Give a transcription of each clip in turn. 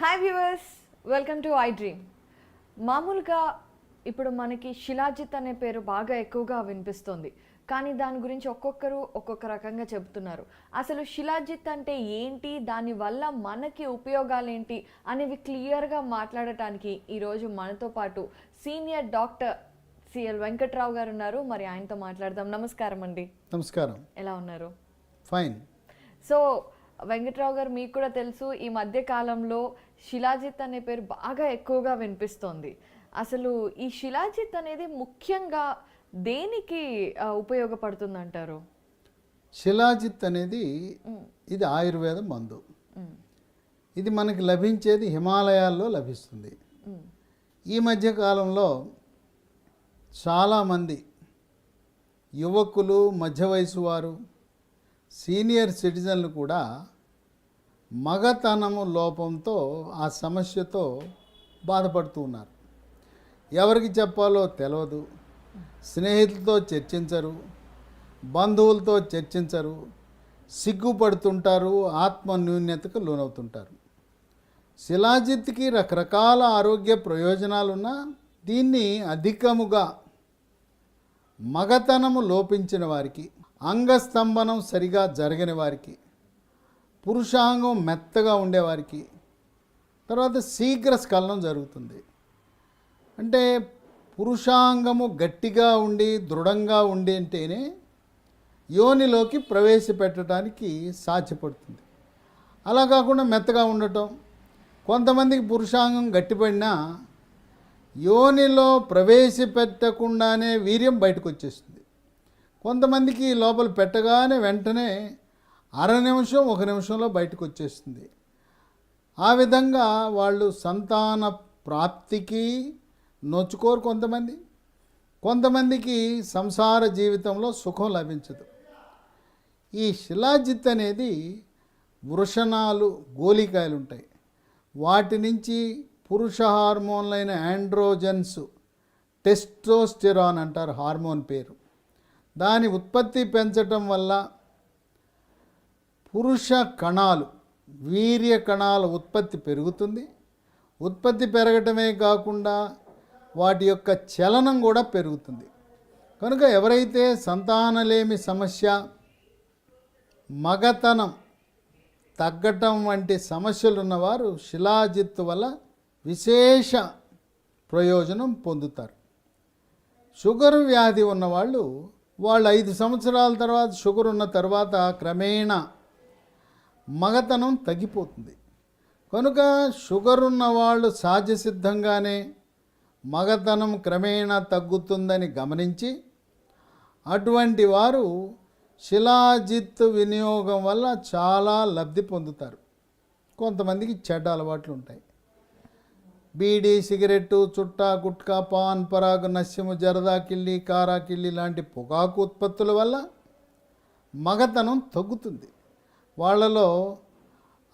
Hi viewers, welcome to I dream. మామూలుగా ఇప్పుడు మనకి శిలాజిత్ అనే పేరు బాగా ఎక్కువగా వినిపిస్తుంది, కానీ దాని గురించి ఒక్కొక్కరు ఒక్కొక్క రకంగా చెబుతున్నారు. అసలు శిలాజిత్ అంటే ఏంటి, దానివల్ల మనకి ఉపయోగాలు ఏంటి అనేవి క్లియర్గా మాట్లాడటానికి ఈరోజు మనతో పాటు సీనియర్ డాక్టర్ సిఎల్ వెంకట్రావు గారు ఉన్నారు. మరి ఆయనతో మాట్లాడదాం. నమస్కారం అండి. నమస్కారం. ఎలా ఉన్నారు? ఫైన్. సో వెంకట్రావు గారు, మీకు కూడా తెలుసు, ఈ మధ్య కాలంలో శిలాజిత్ అనే పేరు బాగా ఎక్కువగా వినిపిస్తోంది. అసలు ఈ శిలాజిత్ అనేది ముఖ్యంగా దేనికి ఉపయోగపడుతుంది అంటారు? శిలాజిత్ అనేది ఇది ఆయుర్వేద మందు. ఇది మనకి లభించేది హిమాలయాల్లో లభిస్తుంది. ఈ మధ్య కాలంలో చాలామంది యువకులు, మధ్య వయసు వారు, సీనియర్ సిటిజన్లు కూడా మగతనము లోపంతో ఆ సమస్యతో బాధపడుతూ ఉన్నారు. ఎవరికి చెప్పాలో తెలియదు, స్నేహితులతో చర్చించరు, బంధువులతో చర్చించరు, సిగ్గుపడుతుంటారు, ఆత్మన్యూన్యతకు లోనవుతుంటారు. శిలాజిత్కి రకరకాల ఆరోగ్య ప్రయోజనాలున్నా దీన్ని అధికముగా మగతనము లోపించిన వారికి, అంగస్తంభనం సరిగా జరగని వారికి, పురుషాంగం మెత్తగా ఉండేవారికి, తర్వాత శీఘ్ర స్ఖలనం జరుగుతుంది. అంటే పురుషాంగము గట్టిగా ఉండి దృఢంగా ఉండి అంటేనే యోనిలోకి ప్రవేశపెట్టడానికి సాధ్యపడుతుంది. అలా కాకుండా మెత్తగా ఉండటం, కొంతమందికి పురుషాంగం గట్టిపడినా యోనిలో ప్రవేశపెట్టకుండానే వీర్యం బయటకు వచ్చేస్తుంది. కొంతమందికి లోపల పెట్టగానే వెంటనే నిమిషం 1 నిమిషంలో బయటకు వచ్చేస్తుంది. ఆ విధంగా వాళ్ళు సంతాన ప్రాప్తికి నోచుకోరు. కొంతమందికి సంసార జీవితంలో సుఖం లభించదు. ఈ శిలాజిత్ అనేది వృషణాలు, గోలికాయలు ఉంటాయి. వాటి నుంచి పురుష హార్మోన్లైన ఆండ్రోజన్స్, టెస్టోస్టెరాన్ అంటారు హార్మోన్ పేరు, దాని ఉత్పత్తి పెంచటం వల్ల పురుష కణాలు, వీర్య కణాల ఉత్పత్తి పెరుగుతుంది. ఉత్పత్తి పెరగటమే కాకుండా వాటి యొక్క చలనం కూడా పెరుగుతుంది. కనుక ఎవరైతే సంతానలేమి సమస్య, మగతనం తగ్గటం వంటి సమస్యలు ఉన్నవారు శిలాజిత్ వల్ల విశేష ప్రయోజనం పొందుతారు. షుగర్ వ్యాధి ఉన్నవాళ్ళు 5 సంవత్సరాల తర్వాత, షుగర్ ఉన్న తర్వాత క్రమేణా మగతనం తగ్గిపోతుంది. కనుక షుగర్ ఉన్నవాళ్ళు సహజసిద్ధంగానే మగతనం క్రమేణా తగ్గుతుందని గమనించి అటువంటి వారు శిలాజిత్ వినియోగం వల్ల చాలా లబ్ధి పొందుతారు. కొంతమందికి చెడ్డ అలవాట్లు ఉంటాయి. బీడీ, సిగరెట్టు, చుట్టా, గుట్కా, పాన్ పరాగు, నస్యము, జరదా కిళ్ళి, కారా కిళ్ళి లాంటి పొగాకు ఉత్పత్తుల వల్ల మగతనం తగ్గుతుంది. వాళ్ళలో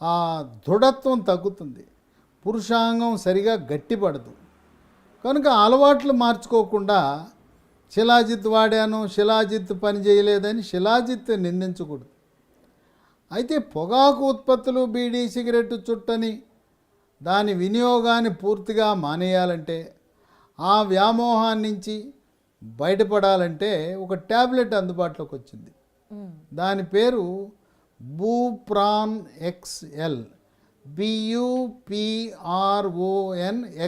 ఆ దృఢత్వం తగ్గుతుంది, పురుషాంగం సరిగా గట్టిపడదు. కనుక అలవాట్లు మార్చుకోకుండా శిలాజిత్ వాడాను, శిలాజిత్ పని చేయలేదని శిలాజిత్ నిందించకూడదు. అయితే పొగాకు ఉత్పత్తులు, బీడీ, సిగరెట్, చుట్టని దాని వినియోగాన్ని పూర్తిగా మానేయాలంటే, ఆ వ్యామోహాన్ని నుంచి బయటపడాలంటే ఒక ట్యాబ్లెట్ అందుబాటులోకి వచ్చింది. దాని పేరు Bupron XL, BUPRON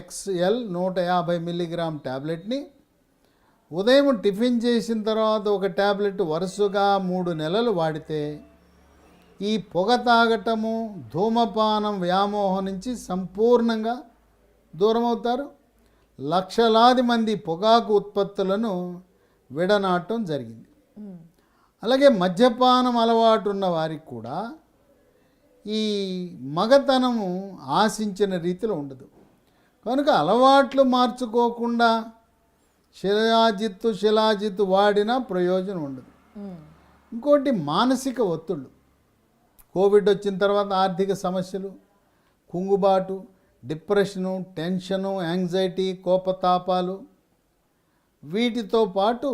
XL 150 milligram ట్యాబ్లెట్ని ఉదయం టిఫిన్ చేసిన తర్వాత ఒక ట్యాబ్లెట్ వరుసగా 3 నెలలు వాడితే ఈ పొగ తాగటము, ధూమపానం వ్యామోహం నుంచి సంపూర్ణంగా దూరం అవుతారు. లక్షలాది మంది పొగాకు ఉత్పత్తులను విడనాటం జరిగింది. అలాగే మద్యపానం అలవాటు ఉన్న వారికి కూడా ఈ మగతనము ఆశించిన రీతిలో ఉండదు. కనుక అలవాట్లు మార్చుకోకుండా శిలాజిత్ వాడినా ప్రయోజనం ఉండదు. ఇంకోటి మానసిక ఒత్తిళ్ళు. కోవిడ్ వచ్చిన తర్వాత ఆర్థిక సమస్యలు, కుంగుబాటు, డిప్రెషను, టెన్షను, యాంగ్జైటీ, కోపతాపాలు, వీటితో పాటు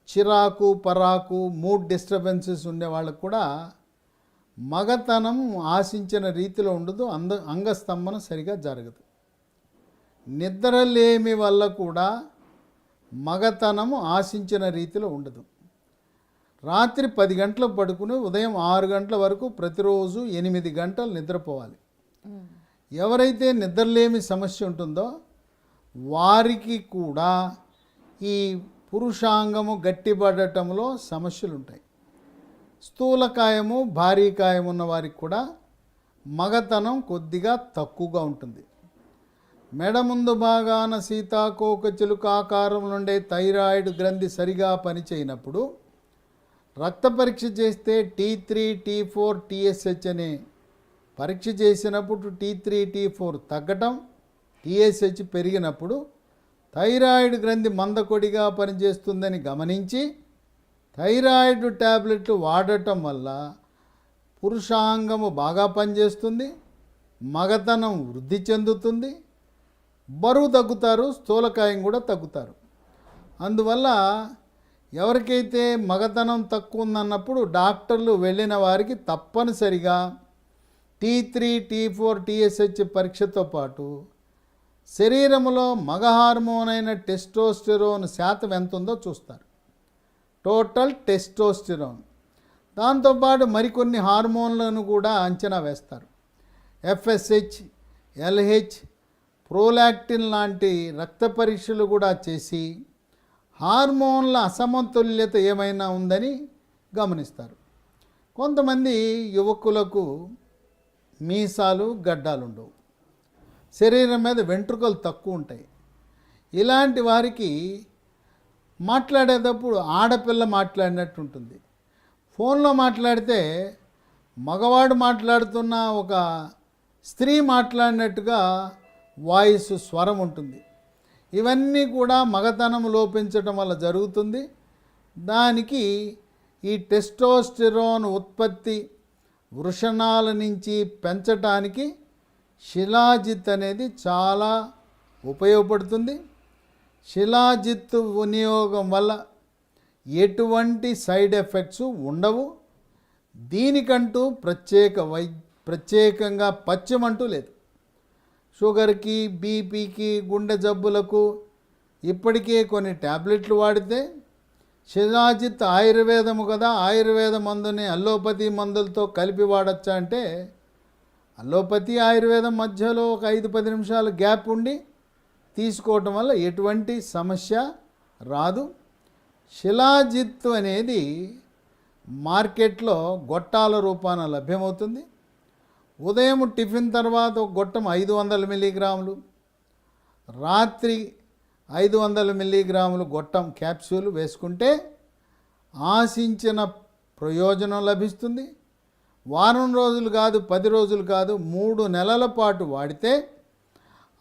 చిరాకు, పరాకు, మూడ్ డిస్టర్బెన్సెస్ ఉండే వాళ్ళకు కూడా మగతనం ఆశించిన రీతిలో ఉండదు, అంగస్తంభన సరిగా జరగదు. నిద్రలేమి వల్ల కూడా మగతనము ఆశించిన రీతిలో ఉండదు. రాత్రి 10 గంటలకు పడుకుని ఉదయం 6 గంటల వరకు ప్రతిరోజు 8 గంటలు నిద్రపోవాలి. ఎవరైతే నిద్రలేమి సమస్య ఉంటుందో వారికి కూడా ఈ పురుషాంగము గట్టిపడటంలో సమస్యలు ఉంటాయి. స్థూలకాయము భారీకాయం ఉన్న వారికి కూడా మగతనం కొద్దిగా తక్కువగా ఉంటుంది. మెడ ముందు భాగాన సీతాకోక చిలుక ఆకారంలో ఉండే థైరాయిడ్ గ్రంథి సరిగా పనిచేయనప్పుడు రక్త పరీక్ష చేస్తే T3, T4, TSH అనే పరీక్ష చేసినప్పుడు T3, T4 తగ్గటం, TSH పెరిగినప్పుడు థైరాయిడ్ గ్రంథి మందకొడిగా పనిచేస్తుందని గమనించి థైరాయిడ్ ట్యాబ్లెట్లు వాడటం వల్ల పురుషాంగము బాగా పనిచేస్తుంది, మగతనం వృద్ధి చెందుతుంది, బరువు తగ్గుతారు, స్థూలకాయం కూడా తగ్గుతారు. అందువల్ల ఎవరికైతే మగతనం తక్కువ ఉందన్నప్పుడు డాక్టర్లు వెళ్ళిన వారికి తప్పనిసరిగా T3, T4, TSH పరీక్షతో పాటు శరీరంలో మగ హార్మోన్ అయిన టెస్టోస్టెరోన్ శాతం ఎంత ఉందో చూస్తారు, టోటల్ టెస్టోస్టెరోన్. దాంతోపాటు మరికొన్ని హార్మోన్లను కూడా అంచనా వేస్తారు. FSH, LH, ప్రోలాక్టిన్ లాంటి రక్త పరీక్షలు కూడా చేసి హార్మోన్ల అసమతుల్యత ఏమైనా ఉందని గమనిస్తారు. కొంతమంది యువకులకు మీసాలు గడ్డాలు ఉండవు, శరీరం మీద వెంట్రుకలు తక్కువ ఉంటాయి. ఇలాంటి వారికి మాట్లాడేటప్పుడు ఆడపిల్ల మాట్లాడినట్టు ఉంటుంది. ఫోన్లో మాట్లాడితే మగవాడు మాట్లాడుతున్న ఒక స్త్రీ మాట్లాడినట్టుగా వాయిస్ స్వరం ఉంటుంది. ఇవన్నీ కూడా మగతనం లోపించడం వల్ల జరుగుతుంది. దానికి ఈ టెస్టోస్టెరోన్ ఉత్పత్తి వృషణాల నుంచి పెంచటానికి శిలాజిత్ అనేది చాలా ఉపయోగపడుతుంది. శిలాజిత్ వినియోగం వల్ల ఎటువంటి సైడ్ ఎఫెక్ట్స్ ఉండవు. దీనికంటూ ప్రత్యేకంగా పచ్చమంటూ లేదు. షుగర్కి, బీపీకి, గుండె జబ్బులకు ఇప్పటికే కొన్ని ట్యాబ్లెట్లు వాడితే శిలాజిత్ ఆయుర్వేదము కదా, ఆయుర్వేద మందుని అల్లోపతి మందులతో కలిపి వాడచ్చా అంటే అల్లోపతి ఆయుర్వేదం మధ్యలో ఒక 5-10 నిమిషాలు గ్యాప్ ఉండి తీసుకోవటం వల్ల ఎటువంటి సమస్య రాదు. శిలాజిత్ అనేది మార్కెట్లో గొట్టాల రూపాన లభ్యమవుతుంది. ఉదయం టిఫిన్ తర్వాత ఒక గొట్టం 500 మిల్లీగ్రాములు, రాత్రి 500 మిల్లీగ్రాములు గొట్టం క్యాప్సూల్ వేసుకుంటే ఆశించిన ప్రయోజనం లభిస్తుంది. వారం రోజులు కాదు, 10 రోజులు కాదు, 3 నెలల పాటు వాడితే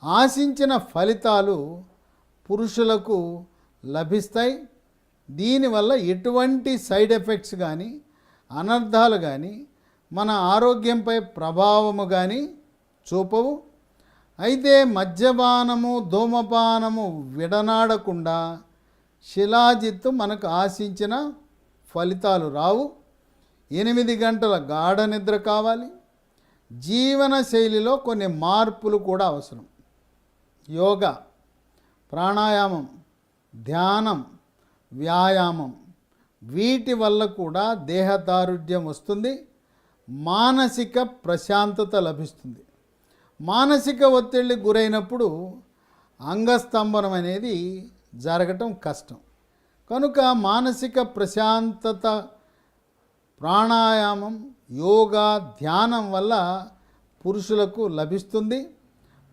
ఆశించిన ఫలితాలు పురుషులకు లభిస్తాయి. దీనివల్ల ఎటువంటి సైడ్ ఎఫెక్ట్స్ కానీ, అనర్థాలు కానీ, మన ఆరోగ్యంపై ప్రభావము కానీ చూపవు. అయితే మద్యపానము, ధూమపానము విడనాడకుండా శిలాజిత్తు మనకు ఆశించిన ఫలితాలు రావు. 8 గంటల గాఢ నిద్ర కావాలి. జీవన శైలిలో కొన్ని మార్పులు కూడా అవసరం. యోగా, ప్రాణాయామం, ధ్యానం, వ్యాయామం వీటి వల్ల కూడా దేహదారుఢ్యం వస్తుంది, మానసిక ప్రశాంతత లభిస్తుంది. మానసిక ఒత్తిడికి గురైనప్పుడు అంగస్తంభనం అనేది జరగటం కష్టం. కనుక మానసిక ప్రశాంతత ప్రాణాయామం, యోగా, ధ్యానం వల్ల పురుషులకు లభిస్తుంది.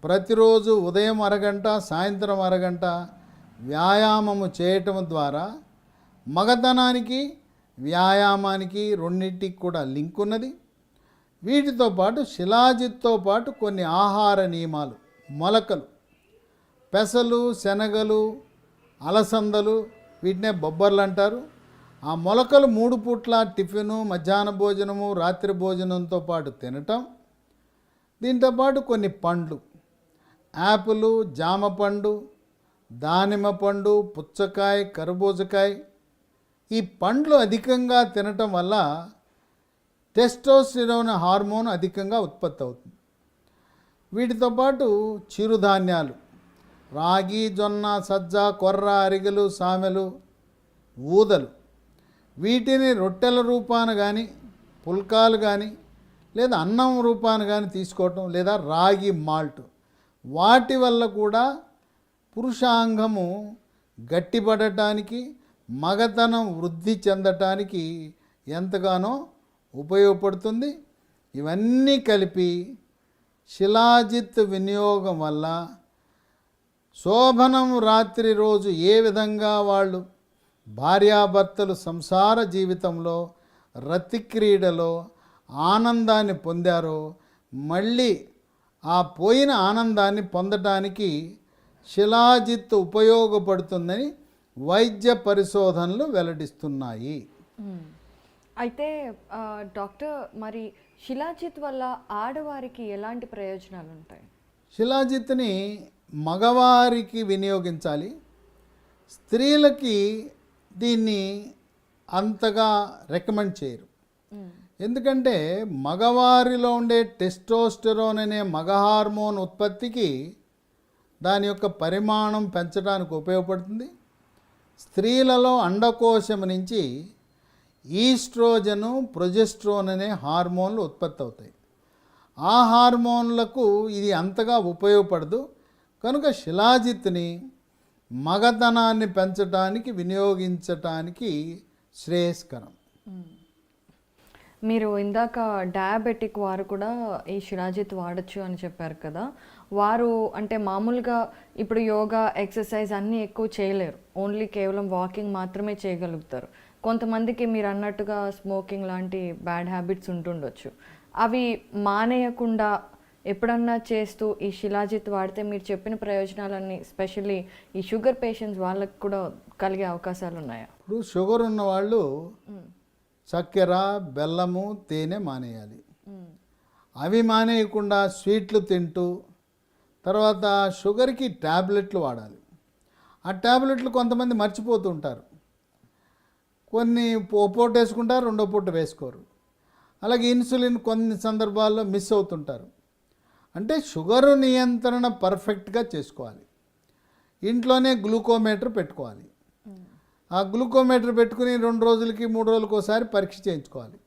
ప్రతిరోజు ఉదయం అరగంట, సాయంత్రం అరగంట వ్యాయామము చేయటం ద్వారా మగతనానికి, వ్యాయామానికి రెండింటికి కూడా లింక్ ఉన్నది. వీటితో పాటు శిలాజిత్తో పాటు కొన్ని ఆహార నియమాలు, మొలకలు, పెసలు, శనగలు, అలసందలు, వీటినే బొబ్బర్లు అంటారు. ఆ మొలకలు 3 పూట్ల టిఫిను, మధ్యాహ్న భోజనము, రాత్రి భోజనంతో పాటు తినటం. దీంతో పాటు కొన్ని పండ్లు, యాపిల్, జామ పండు, దానిమ్మ పండు, పుచ్చకాయ, కర్బూజకాయ, ఈ పండ్లు అధికంగా తినటం వల్ల టెస్టోస్టెరోన్ హార్మోన్ అధికంగా ఉత్పత్తి అవుతుంది. వీటితో పాటు చిరుధాన్యాలు, రాగి, జొన్న, సజ్జ, కొర్ర, అరిగెలు, సామెలు, ఊదలు, వీటిని రొట్టెల రూపాన కానీ, పుల్కాలు కానీ, లేదా అన్నం రూపాన కానీ తీసుకోవటం, లేదా రాగి మాల్ట్, వాటి వల్ల కూడా పురుషాంగము గట్టిపడటానికి, మగతనం వృద్ధి చెందటానికి ఎంతగానో ఉపయోగపడుతుంది. ఇవన్నీ కలిపి శిలాజిత్ వినియోగం వల్ల శోభనం రాత్రి రోజు ఏ విధంగా వాళ్ళు భార్యాభర్తలు సంసార జీవితంలో రతి క్రీడలో ఆనందాన్ని పొందారో, మళ్ళీ ఆ పోయిన ఆనందాన్ని పొందటానికి శిలాజిత్ ఉపయోగపడుతుందని వైద్య పరిశోధనలు వెల్లడిస్తున్నాయి. అయితే డాక్టర్, మరి శిలాజిత్ వల్ల ఆడవారికి ఎలాంటి ప్రయోజనాలు ఉంటాయి? శిలాజిత్ని మగవారికి వినియోగించాలి. స్త్రీలకి దీన్ని అంతగా రికమెండ్ చేయరు. ఎందుకంటే మగవారిలో ఉండే టెస్టోస్టెరోన్ అనే మగ హార్మోన్ ఉత్పత్తికి దాని యొక్క పరిమాణం పెంచడానికి ఉపయోగపడుతుంది. స్త్రీలలో అండకోశం నుంచి ఈస్ట్రోజను, ప్రొజెస్ట్రోన్ అనే హార్మోన్లు ఉత్పత్తి అవుతాయి. ఆ హార్మోన్లకు ఇది అంతగా ఉపయోగపడదు. కనుక శిలాజిత్ని మగతనాన్ని పెంచడానికి వినియోగించటానికి శ్రేయస్కరం. మీరు ఇందాక డయాబెటిక్ వారు కూడా ఈ శిలాజిత్ వాడచ్చు అని చెప్పారు కదా. వారు అంటే మామూలుగా ఇప్పుడు యోగా, ఎక్సర్సైజ్ అన్నీ ఎక్కువ చేయలేరు, ఓన్లీ కేవలం వాకింగ్ మాత్రమే చేయగలుగుతారు. కొంతమందికి మీరు అన్నట్టుగా స్మోకింగ్ లాంటి బ్యాడ్ హ్యాబిట్స్ ఉంటుండొచ్చు. అవి మానేయకుండా ఎప్పుడన్నా చేస్తూ ఈ శిలాజిత్ వాడితే మీరు చెప్పిన ప్రయోజనాలన్నీ స్పెషల్లీ ఈ షుగర్ పేషెంట్స్ వాళ్ళకి కూడా కలిగే అవకాశాలు ఉన్నాయా? ఇప్పుడు షుగర్ ఉన్న వాళ్ళు చక్కెర, బెల్లము, తేనె మానేయాలి. అవి మానేయకుండా స్వీట్లు తింటూ తర్వాత షుగర్కి ట్యాబ్లెట్లు వాడాలి. ఆ ట్యాబ్లెట్లు కొంతమంది మర్చిపోతూ ఉంటారు. కొన్ని ఓ పూట వేసుకుంటారు, రెండో పూట వేసుకోరు. అలాగే ఇన్సులిన్ కొన్ని సందర్భాల్లో మిస్ అవుతుంటారు. అంటే షుగర్ నియంత్రణ పర్ఫెక్ట్గా చేసుకోవాలి. ఇంట్లోనే గ్లూకోమీటర్ పెట్టుకోవాలి. ఆ గ్లూకోమీటర్ పెట్టుకుని 2 రోజులకి 3 రోజులకి ఒకసారి పరీక్ష చేయించుకోవాలి.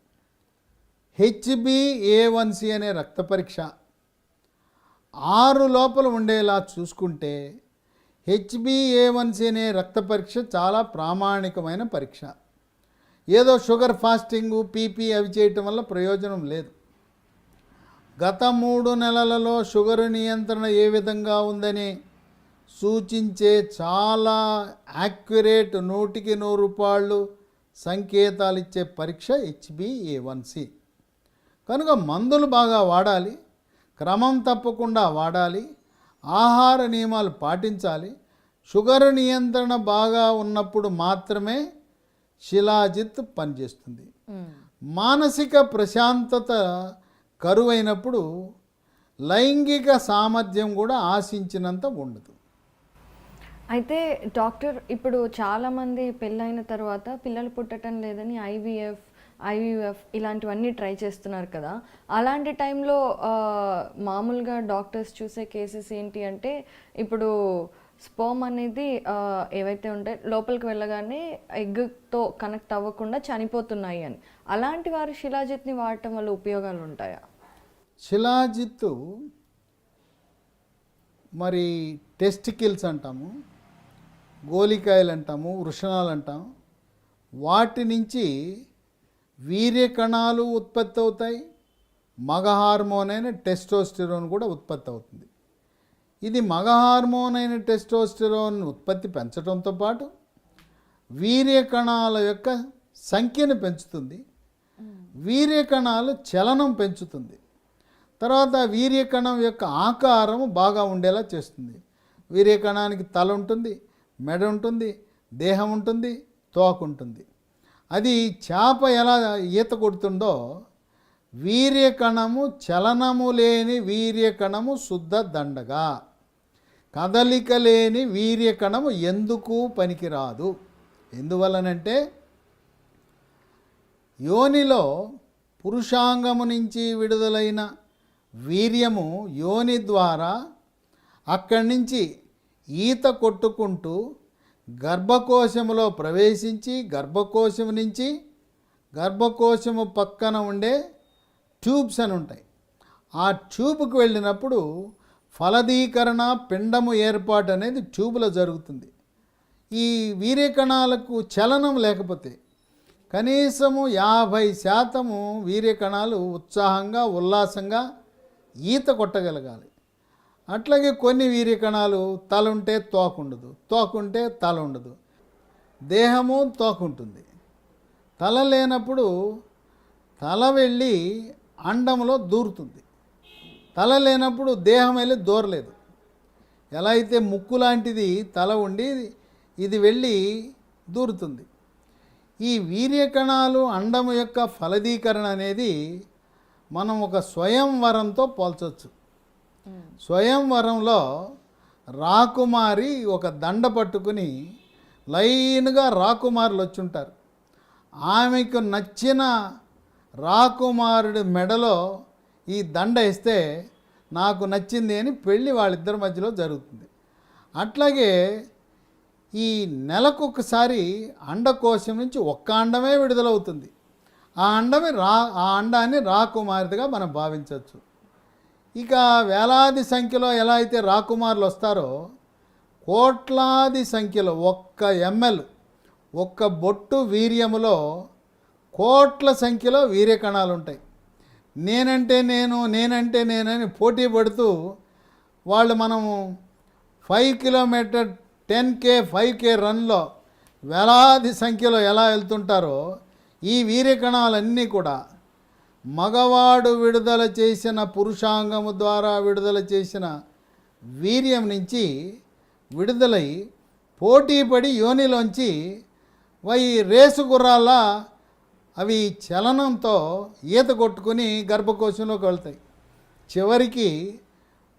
HbA1c అనే రక్త పరీక్ష 6 లోపల ఉండేలా చూసుకుంటే HbA1c అనే రక్త పరీక్ష చాలా ప్రామాణికమైన పరీక్ష. ఏదో షుగర్ ఫాస్టింగు, పీపీ అవి చేయటం వల్ల ప్రయోజనం లేదు. గత 3 నెలలలో షుగర్ నియంత్రణ ఏ విధంగా ఉందని సూచించే చాలా యాక్యురేట్ 100కి 100 రూపాయలు సంకేతాలు ఇచ్చే పరీక్ష HbA1c. కనుక మందులు బాగా వాడాలి, క్రమం తప్పకుండా వాడాలి, ఆహార నియమాలు పాటించాలి. షుగర్ నియంత్రణ బాగా ఉన్నప్పుడు మాత్రమే శిలాజిత్ పనిచేస్తుంది. మానసిక ప్రశాంతత కరువైనప్పుడు లైంగిక సామర్థ్యం కూడా ఆశించినంత ఉండదు. అయితే డాక్టర్, ఇప్పుడు చాలామంది పెళ్ళైన తర్వాత పిల్లలు పుట్టడం లేదని ఐవీఎఫ్ ఇలాంటివన్నీ ట్రై చేస్తున్నారు కదా. అలాంటి టైంలో మామూలుగా డాక్టర్స్ చూసే కేసెస్ ఏంటి అంటే, ఇప్పుడు స్పర్మ్ అనేది ఏవైతే ఉంటాయి లోపలికి వెళ్ళగానే ఎగ్తో కనెక్ట్ అవ్వకుండా చనిపోతున్నాయి అని. అలాంటి వారు శిలాజిత్ని వాడటం వల్ల ఉపయోగాలు ఉంటాయా? శిలాజిత్తు మరి టెస్టికిల్స్ అంటాము, గోలికాయలు అంటాము, వృషణాలు అంటాము. వాటి నుంచి వీర్య కణాలు ఉత్పత్తి అవుతాయి. మగ హార్మోన్ అయిన టెస్టోస్టెరోన్ కూడా ఉత్పత్తి అవుతుంది. ఇది మగ హార్మోన్ అయిన టెస్టోస్టెరోన్ ఉత్పత్తి పెంచడంతో పాటు వీర్య కణాల యొక్క సంఖ్యను పెంచుతుంది. వీర్య కణాలు చలనం పెంచుతుంది. తర్వాత వీర్య కణం యొక్క ఆకారం బాగా ఉండేలా చేస్తుంది. వీర్య కణానికి తల ఉంటుంది, మెడ ఉంటుంది, దేహం ఉంటుంది, తోక ఉంటుంది. అది చేప ఎలా ఈత కొడుతుందో వీర్యకణము చలనము లేని వీర్యకణము శుద్ధ దండగా, కదలిక లేని వీర్యకణము ఎందుకు పనికిరాదు. ఎందువలనంటే యోనిలో పురుషాంగము నుంచి విడుదలైన వీర్యము యోని ద్వారా అక్కడి నుంచి ఈత కొట్టుకుంటూ గర్భకోశములో ప్రవేశించి గర్భకోశము నుంచి గర్భకోశము పక్కన ఉండే ట్యూబ్స్ అని ఉంటాయి. ఆ ట్యూబ్కి వెళ్ళినప్పుడు ఫలదీకరణ పిండము ఏర్పాటు అనేది ట్యూబ్లో జరుగుతుంది. ఈ వీర్యకణాలకు చలనం లేకపోతే కనీసము 50% వీర్యకణాలు ఉత్సాహంగా ఉల్లాసంగా ఈత కొట్టగలగాలి. అట్లాగే కొన్ని వీర్యకణాలు తల ఉంటే తోకుండదు, తోకుంటే తల ఉండదు, దేహము తోకుంటుంది. తల లేనప్పుడు తల వెళ్ళి అండంలో దూరుతుంది, తల లేనప్పుడు దేహం వెళ్ళి దూరలేదు. ఎలా అయితే ముక్కు లాంటిది తల ఉండి ఇది వెళ్ళి దూరుతుంది. ఈ వీర్యకణాలు అండము యొక్క ఫలదీకరణ అనేది మనం ఒక స్వయంవరంతో పోల్చవచ్చు. స్వయంవరంలో రాకుమారి ఒక దండ పట్టుకుని లైన్గా రాకుమారులు వచ్చి ఉంటారు. ఆమెకు నచ్చిన రాకుమారుడి మెడలో ఈ దండ ఇస్తే నాకు నచ్చింది అని పెళ్ళి వాళ్ళిద్దరి మధ్యలో జరుగుతుంది. అట్లాగే ఈ నెలకొకసారి అండకోశం నుంచి ఒక్క అండమే విడుదలవుతుంది. ఆ అండాన్ని రాకుమారిదిగా మనం భావించవచ్చు. ఇక వేలాది సంఖ్యలో ఎలా అయితే రాకుమారులు వస్తారో కోట్లాది సంఖ్యలో 1 ml ఒక్క బొట్టు వీర్యములో కోట్ల సంఖ్యలో వీర్యకణాలు ఉంటాయి. నేనంటే నేనని పోటీ పడుతూ వాళ్ళు మనము 5 కిలోమీటర్ 10K 5K రన్లో వేలాది సంఖ్యలో ఎలా వెళ్తుంటారో ఈ వీర్యకణాలన్నీ కూడా మగవాడు విడుదల చేసిన పురుషాంగము ద్వారా విడుదల చేసిన వీర్యం నుంచి విడుదలై పోటీపడి యోనిలోంచి రేసు గుర్రాల అవి చలనంతో ఈత కొట్టుకుని గర్భకోశంలోకి వెళ్తాయి. చివరికి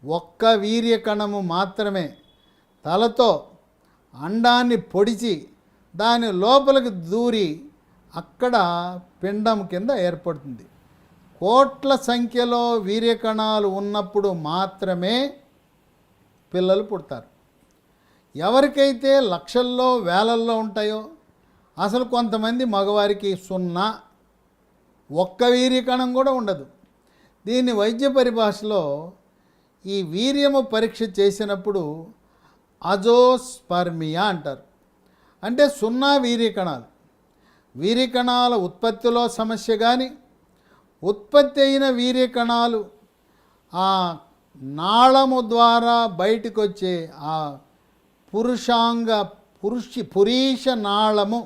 ఒక్క వీర్యకణము మాత్రమే తలతో అండాన్ని పొడిచి దాని లోపలికి దూరి అక్కడ పిండం కింద ఏర్పడుతుంది. కోట్ల సంఖ్యలో వీర్యకణాలు ఉన్నప్పుడు మాత్రమే పిల్లలు పుడతారు. ఎవరికైతే లక్షల్లో వేలల్లో ఉంటాయో అసలు కొంతమంది మగవారికి 0 ఒక్క వీర్యకణం కూడా ఉండదు. దీన్ని వైద్య పరిభాషలో ఈ వీర్యము పరీక్ష చేసినప్పుడు అజోస్పర్మియా అంటారు. అంటే 0 వీర్యకణాలు. వీర్యకణాల ఉత్పత్తిలో సమస్య కానీ ఉత్పత్తి అయిన వీర్యకణాలు ఆ నాళము ద్వారా బయటకు వచ్చే ఆ పురీష నాళము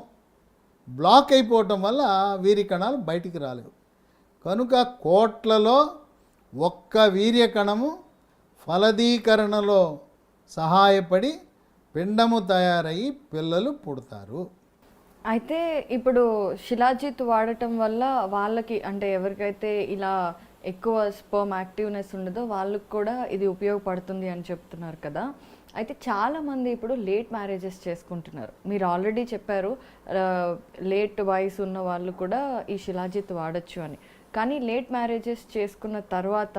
బ్లాక్ అయిపోవటం వల్ల వీర్యకణాలు బయటికి రాలేవు. కనుక కోట్లలో ఒక్క వీర్యకణము ఫలదీకరణలో సహాయపడి పిండము తయారయ్యి పిల్లలు పుడతారు. అయితే ఇప్పుడు శిలాజిత్ వాడటం వల్ల వాళ్ళకి అంటే ఎవరికైతే ఇలా ఎక్కువ స్పర్మ్ యాక్టివ్నెస్ ఉండదో వాళ్ళకి కూడా ఇది ఉపయోగపడుతుంది అని చెప్తున్నారు కదా. అయితే చాలామంది ఇప్పుడు లేట్ మ్యారేజెస్ చేసుకుంటున్నారు. మీరు ఆల్రెడీ చెప్పారు లేట్ వయసు ఉన్న వాళ్ళు కూడా ఈ శిలాజిత్ వాడచ్చు అని. కానీ లేట్ మ్యారేజెస్ చేసుకున్న తర్వాత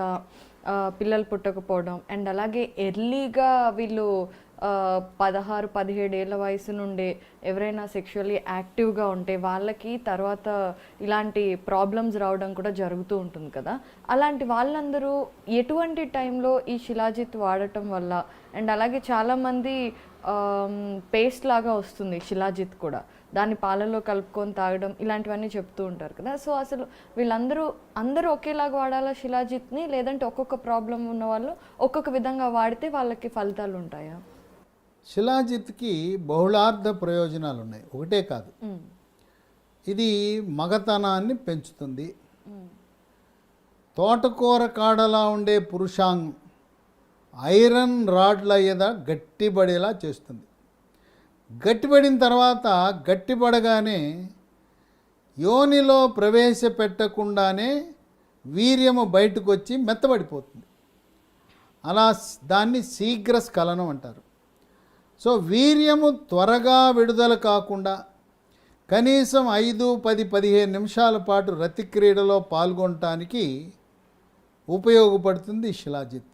పిల్లలు పుట్టకపోవడం అండ్ అలాగే ఎర్లీగా వీళ్ళు 16-17 ఏళ్ళ వయసు నుండే ఎవరైనా సెక్షువల్లీ యాక్టివ్గా ఉంటే వాళ్ళకి తర్వాత ఇలాంటి ప్రాబ్లమ్స్ రావడం కూడా జరుగుతూ ఉంటుంది కదా. అలాంటి వాళ్ళందరూ ఎటువంటి టైంలో ఈ శిలాజిత్ వాడటం వల్ల అండ్ అలాగే చాలామంది పేస్ట్ లాగా వస్తుంది శిలాజిత్ కూడా, దాన్ని పాలలో కలుపుకొని తాగడం ఇలాంటివన్నీ చెప్తూ ఉంటారు కదా. సో అసలు అందరూ ఒకేలాగా వాడాలా శిలాజిత్ని, లేదంటే ఒక్కొక్క ప్రాబ్లం ఉన్న వాళ్ళు ఒక్కొక్క విధంగా వాడితే వాళ్ళకి ఫలితాలు ఉంటాయా? శిలాజిత్కి బహుళార్థ ప్రయోజనాలు ఉన్నాయి, ఒకటే కాదు. ఇది మగతనాన్ని పెంచుతుంది. తోటకూర కాడలా ఉండే పురుషాంగం ఐరన్ రాడ్ల ఎద గట్టిపడేలా చేస్తుంది. గట్టిపడిన తర్వాత గట్టిపడగానే యోనిలో ప్రవేశపెట్టకుండానే వీర్యము బయటకు వచ్చి మెత్తబడిపోతుంది. అలా దాన్ని శీఘ్ర స్ఖలనం అంటారు. సో వీర్యము త్వరగా విడుదల కాకుండా కనీసం 5, 10, 15 నిమిషాల పాటు రతి క్రీడలో పాల్గొనటానికి ఉపయోగపడుతుంది శిలాజిత్.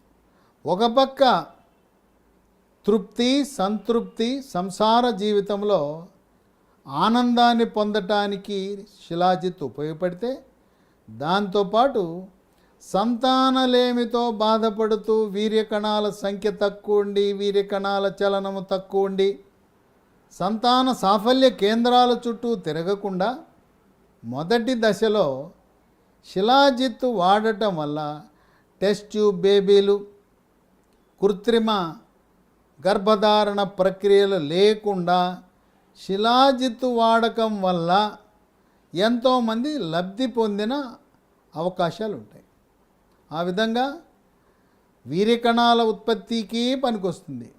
ఒక పక్క తృప్తి, సంతృప్తి, సంసార జీవితంలో ఆనందాన్ని పొందటానికి శిలాజిత్ ఉపయోగపడితే, దాంతోపాటు సంతానలేమితో బాధపడుతూ వీర్యకణాల సంఖ్య తక్కువ ఉండి, వీర్యకణాల చలనము తక్కువ ఉండి, సంతాన సాఫల్య కేంద్రాల చుట్టూ తిరగకుండా మొదటి దశలో శిలాజిత్తు వాడటం వల్ల టెస్ట్ ట్యూబ్ బేబీలు, కృత్రిమ గర్భధారణ ప్రక్రియలు లేకుండా శిలాజిత్తు వాడకం వల్ల ఎంతోమంది లబ్ధి పొందిన అవకాశాలు ఉంటాయి. ఆ విధంగా వీర్యకణాల ఉత్పత్తికి పనికొస్తుంది.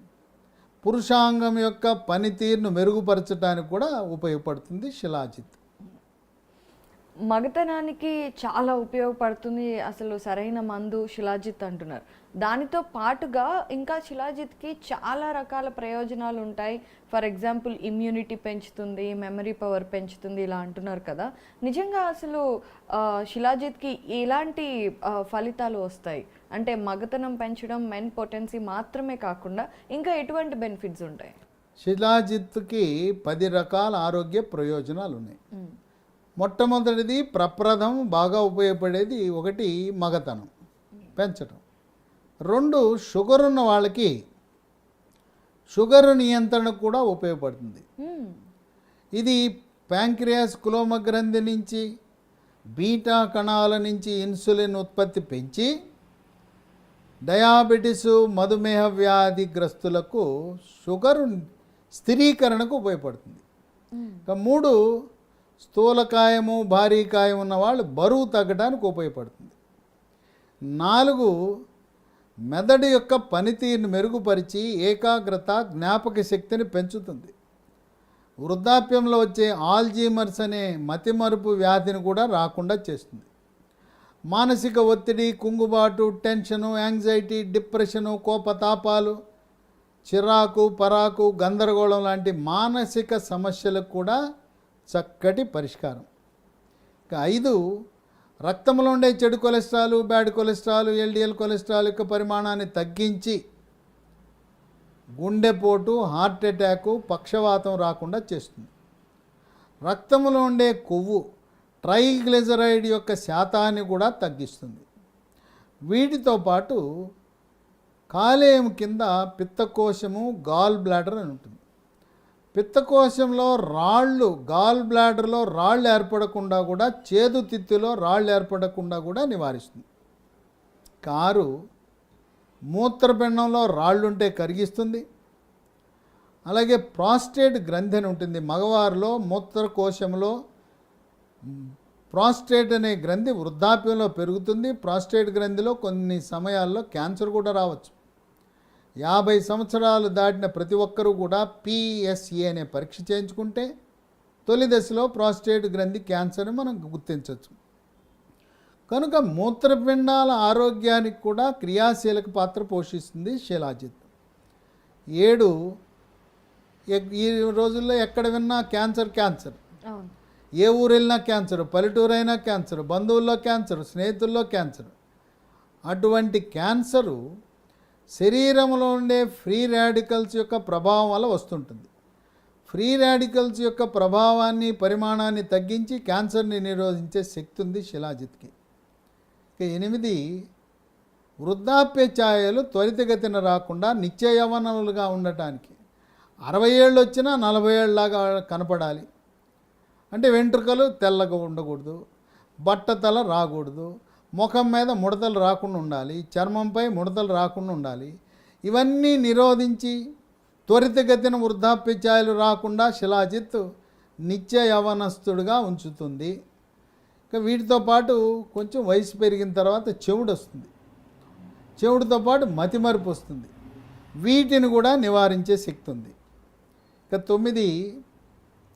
పురుషాంగం యొక్క పనితీరును మెరుగుపరచడానికి కూడా ఉపయోగపడుతుంది శిలాజిత్. మగతనానికి చాలా ఉపయోగపడుతుంది అసలు సరైన మందు శిలాజిత్ అంటున్నారు. దానితో పాటుగా ఇంకా శిలాజిత్కి చాలా రకాల ప్రయోజనాలు ఉంటాయి. ఫర్ ఎగ్జాంపుల్ ఇమ్యూనిటీ పెంచుతుంది, మెమరీ పవర్ పెంచుతుంది, ఇలా అంటున్నారు కదా. నిజంగా అసలు శిలాజిత్కి ఎలాంటి ఫలితాలు వస్తాయి? అంటే మగతనం పెంచడం, మెన్ పొటెన్సీ మాత్రమే కాకుండా ఇంకా ఎటువంటి బెనిఫిట్స్ ఉంటాయి? శిలాజిత్తుకి 10 రకాల ఆరోగ్య ప్రయోజనాలు ఉన్నాయి. మొట్టమొదటిది ప్రప్రథం బాగా ఉపయోగపడేది, ఒకటి మగతనం పెంచడం. 2 షుగర్ ఉన్న వాళ్ళకి షుగర్ నియంత్రణ కూడా ఉపయోగపడుతుంది. ఇది ప్యాంక్రియాస్ కులోమ గ్రంథి నుంచి బీటా కణాల నుంచి ఇన్సులిన్ ఉత్పత్తి పెంచి డయాబెటిస్, మధుమేహ వ్యాధిగ్రస్తులకు షుగర్ స్థిరీకరణకు ఉపయోగపడుతుంది. ఇక 3 స్థూలకాయము, భారీకాయం ఉన్న వాళ్ళు బరువు తగ్గడానికి ఉపయోగపడుతుంది. 4 మెదడు యొక్క పనితీరును మెరుగుపరిచి ఏకాగ్రత, జ్ఞాపక శక్తిని పెంచుతుంది. వృద్ధాప్యంలో వచ్చే ఆల్జీమర్స్ అనే మతిమరుపు వ్యాధిని కూడా రాకుండా చేస్తుంది. మానసిక ఒత్తిడి, కుంగుబాటు, టెన్షను, యాంగ్జైటీ, డిప్రెషను, కోపతాపాలు, చిరాకు, పరాకు, గందరగోళం లాంటి మానసిక సమస్యలకు కూడా చక్కటి పరిష్కారం. ఇక 5 రక్తంలో ఉండే చెడు cholesterol, bad cholesterol, LDL cholesterol యొక్క పరిమాణాన్ని తగ్గించి గుండెపోటు, హార్ట్ అటాకు, పక్షవాతం రాకుండా చేస్తుంది. రక్తంలో ఉండే కొవ్వు, ట్రైగ్లిజరైడ్ యొక్క శాతాన్ని కూడా తగ్గిస్తుంది. వీటితో పాటు కాలేయం కింద పిత్తకోశము, గాల్ బ్లాడర్ అని ఉంటుంది. పిత్తకోశంలో రాళ్ళు, గాల్ బ్లాడర్లో రాళ్ళు ఏర్పడకుండా కూడా, చేదు తిత్తులో రాళ్ళు ఏర్పడకుండా కూడా నివారిస్తుంది. 6 మూత్రపిండంలో రాళ్ళుంటే కరిగిస్తుంది. అలాగే ప్రాస్టేట్ గ్రంథి అని ఉంటుంది. మగవారిలో మూత్రకోశంలో ప్రాస్టేట్ అనే గ్రంథి వృద్ధాప్యంలో పెరుగుతుంది. ప్రాస్టేట్ గ్రంథిలో కొన్ని సమయాల్లో క్యాన్సర్ కూడా రావచ్చు. 50 సంవత్సరాలు దాటిన ప్రతి ఒక్కరూ కూడా PSA అనే పరీక్ష చేయించుకుంటే తొలి దశలో ప్రాస్టేట్ గ్రంథి క్యాన్సర్ని మనం గుర్తించవచ్చు. కనుక మూత్రపిండాల ఆరోగ్యానికి కూడా క్రియాశీలక పాత్ర పోషిస్తుంది శిలాజిత్. 7 ఈ రోజుల్లో ఎక్కడ విన్నా క్యాన్సర్. ఏ ఊరు వెళ్ళినా క్యాన్సర్, పల్లెటూరు అయినా క్యాన్సర్, బంధువుల్లో క్యాన్సర్, స్నేహితుల్లో క్యాన్సర్. అటువంటి క్యాన్సరు శరీరంలో ఉండే ఫ్రీ రాడికల్స్ యొక్క ప్రభావం వల్ల వస్తుంటుంది. ఫ్రీ రాడికల్స్ యొక్క ప్రభావాన్ని, పరిమాణాన్ని తగ్గించి క్యాన్సర్ని నిరోధించే శక్తి ఉంది శిలాజిత్కి. ఇక 8 వృద్ధాప్య ఛాయలు త్వరితగతిన రాకుండా నిత్య యవ్వనులుగా ఉండటానికి. 60 ఏళ్ళు వచ్చినా 40 ఏళ్ళలాగా కనపడాలి. అంటే వెంట్రుకలు తెల్లగా ఉండకూడదు, బట్టతల రాకూడదు, ముఖం మీద ముడతలు రాకుండా ఉండాలి, చర్మంపై ముడతలు రాకుండా ఉండాలి. ఇవన్నీ నిరోధించి త్వరితగతిన వృద్ధాప్య ఛాయలు రాకుండా శిలాజిత్ నిత్య యవనస్తుడుగా ఉంచుతుంది. ఇక వీటితో పాటు కొంచెం వయసు పెరిగిన తర్వాత చెవుడు వస్తుంది. చెవుడుతో పాటు మతిమరుపు వస్తుంది. వీటిని కూడా నివారించే శక్తి ఉంది. ఇక 9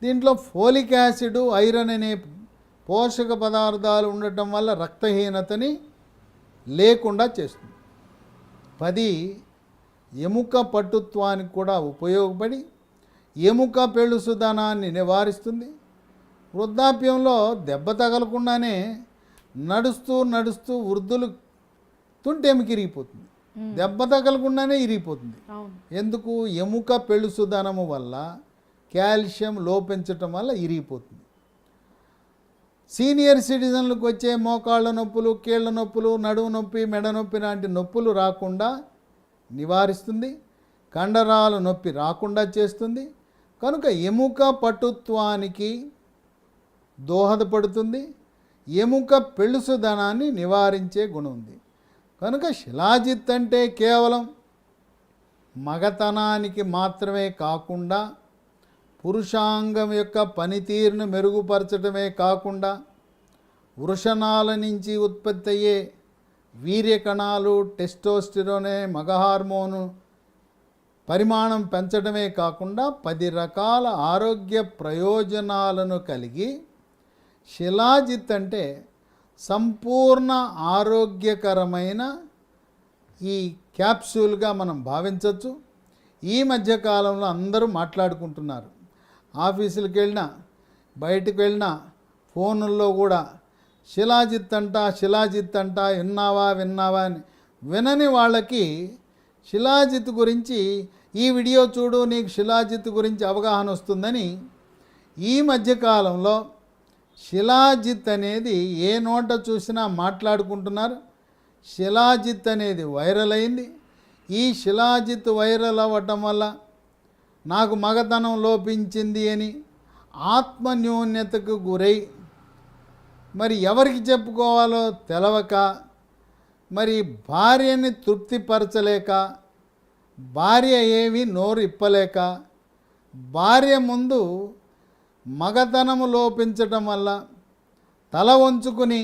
దీంట్లో ఫోలిక్ యాసిడ్, ఐరన్ అనే పోషక పదార్థాలు ఉండటం వల్ల రక్తహీనతని లేకుండా చేస్తుంది. 10 ఎముక పటుత్వానికి కూడా ఉపయోగపడి ఎముక పెళుసుదనాన్ని నివారిస్తుంది. వృద్ధాప్యంలో దెబ్బ తగలకుండానే నడుస్తూ నడుస్తూ వృద్ధులు తుంటెముక ఇరిగిపోతుంది, దెబ్బ తగలకుండానే ఇరిగిపోతుంది. అవును. ఎందుకు? ఎముక పెళుసుదనము వల్ల కాల్షియం లోపించటం వల్ల ఇరిగిపోతుంది. సీనియర్ సిటిజన్లకు వచ్చే మోకాళ్ళ నొప్పులు, కీళ్ళ నొప్పులు, నడుము నొప్పి, మెడ నొప్పి లాంటి నొప్పులు రాకుండా నివారిస్తుంది. కండరాల నొప్పి రాకుండా చేస్తుంది. కనుక ఎముక పటుత్వానికి దోహదపడుతుంది. ఎముక పెళుసుదనాన్ని నివారించే గుణం ఉంది. కనుక శిలాజిత్ అంటే కేవలం మగతనానికి మాత్రమే కాకుండా పురుషాంగం యొక్క పనితీరును మెరుగుపరచడమే కాకుండా వృషణాల నుంచి ఉత్పత్తి అయ్యే వీర్యకణాలు, టెస్టోస్టిరోనే మగ హార్మోను పరిమాణం పెంచడమే కాకుండా 10 రకాల ఆరోగ్య ప్రయోజనాలను కలిగి శిలాజిత్ అంటే సంపూర్ణ ఆరోగ్యకరమైన ఈ క్యాప్సూల్గా మనం భావించవచ్చు. ఈ మధ్యకాలంలో అందరూ మాట్లాడుకుంటున్నారు. ఆఫీసులకు వెళ్ళినా, బయటకు వెళ్ళినా, ఫోనుల్లో కూడా శిలాజిత్ అంట విన్నావా అని వినని వాళ్ళకి శిలాజిత్ గురించి ఈ వీడియో చూడు, నీకు శిలాజిత్ గురించి అవగాహన వస్తుందని ఈ మధ్యకాలంలో శిలాజిత్ అనేది ఏ నోట చూసినా మాట్లాడుకుంటున్నారు. శిలాజిత్ అనేది వైరల్ అయింది. ఈ శిలాజిత్ వైరల్ అవ్వటం వల్ల నాకు మగతనం లోపించింది అని ఆత్మన్యూన్యతకు గురై మరి ఎవరికి చెప్పుకోవాలో తెలవక, మరి భార్యని తృప్తిపరచలేక, భార్య ఏమీ నోరు ఇప్పలేక, భార్య ముందు మగతనము లోపించటం వల్ల తల వంచుకుని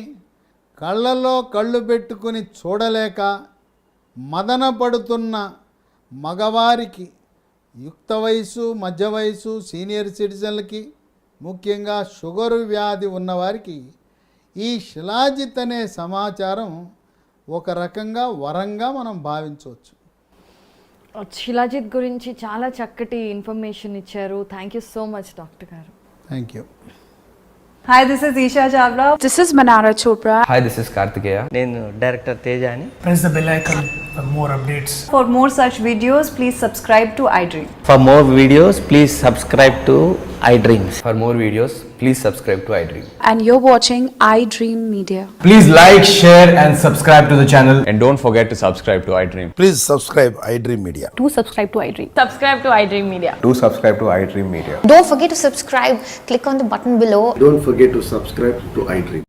కళ్ళల్లో కళ్ళు పెట్టుకుని చూడలేక మదన పడుతున్న మగవారికి, యుక్త వయసు, మధ్య వయసు, సీనియర్ సిటిజన్లకి, ముఖ్యంగా షుగరు వ్యాధి ఉన్నవారికి ఈ శిలాజిత్ అనే సమాచారం ఒక రకంగా వరంగా మనం భావించవచ్చు. శిలాజిత్ గురించి చాలా చక్కటి ఇన్ఫర్మేషన్ ఇచ్చారు. Thank you so much doctor garu. Thank you. Hi, this is Isha Chavla. This is Manara Chopra. Hi, this is Kartikeya. నేను డైరెక్టర్ తేజ అని. Press the bell icon for more updates. For more such videos, please subscribe to iDream. For more videos, please subscribe to iDreams. For more videos, please subscribe to iDream. And you're watching iDream Media. Please like, share and subscribe to the channel. And don't forget to subscribe to iDream. Please subscribe iDream Media. Do subscribe to iDream. Subscribe to iDream Media. Do subscribe to iDream Media. Don't forget to subscribe. Click on the button below. Don't forget to subscribe to iDream.